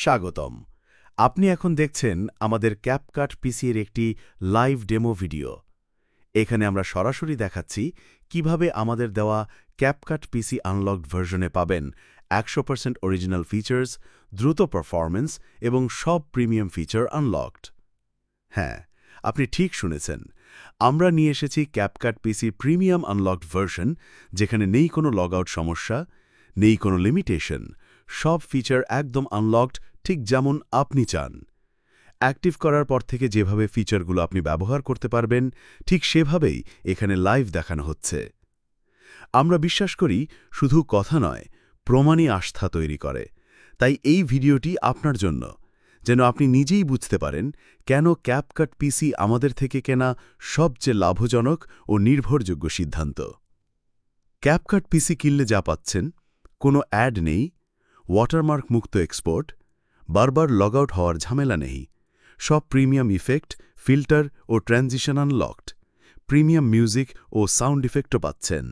স্বাগতম। আপনি এখন দেখছেন আমাদের ক্যাপকাট পিসি এর একটি লাইভ ডেমো ভিডিও। এখানে আমরা সরাসরি দেখাচ্ছি কিভাবে আমাদের দেওয়া ক্যাপকাট পিসি আনলকড ভার্সনে পাবেন 100% অরিজিনাল ফিচার্স, দ্রুত পারফরম্যান্স এবং সব প্রিমিয়াম ফিচার আনলকড। হ্যাঁ, আপনি ঠিক শুনেছেন। আমরা নিয়ে এসেছি ক্যাপকাট পিসি প্রিমিয়াম আনলকড ভার্সন, যেখানে নেই কোনো লগ আউট সমস্যা, নেই কোনো লিমিটেশন, সব ফিচার একদম আনলকড, ঠিক যেমন আপনি চান। অ্যাক্টিভ করার পর থেকে যেভাবে ফিচারগুলো আপনি ব্যবহার করতে পারবেন, ঠিক সেভাবেই এখানে লাইভ দেখানো হচ্ছে। আমরা বিশ্বাস করি শুধু কথা নয়, প্রমাণই আস্থা তৈরি করে। তাই এই ভিডিওটি আপনার জন্য, যেন আপনি নিজেই বুঝতে পারেন কেন ক্যাপকাট পিসি আমাদের থেকে কেনা সবচেয়ে লাভজনক ও নির্ভরযোগ্য সিদ্ধান্ত। ক্যাপকাট পিসি কিনলে যা পাচ্ছেন, কোনো অ্যাড নেই, ওয়াটারমার্ক মুক্ত এক্সপোর্ট, বারবার লগ আউট হওয়ার ঝামেলা নেই, সব প্রিমিয়াম ইফেক্ট, ফিল্টার ও ট্রানজিশন আনলকড, প্রিমিয়াম মিউজিক ও সাউন্ড ইফেক্টও পাচ্ছেন।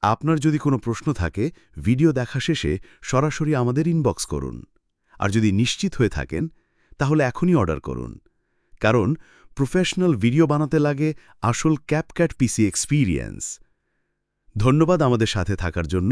আপনার যদি কোনো প্রশ্ন থাকে, ভিডিও দেখা শেষে সরাসরি আমাদের ইনবক্স করুন। আর যদি নিশ্চিত হয়ে থাকেন, তাহলে এখনই অর্ডার করুন। কারণ প্রফেশনাল ভিডিও বানাতে লাগে আসল ক্যাপকাট পিসি এক্সপিরিয়েন্স। ধন্যবাদ আমাদের সাথে থাকার জন্য।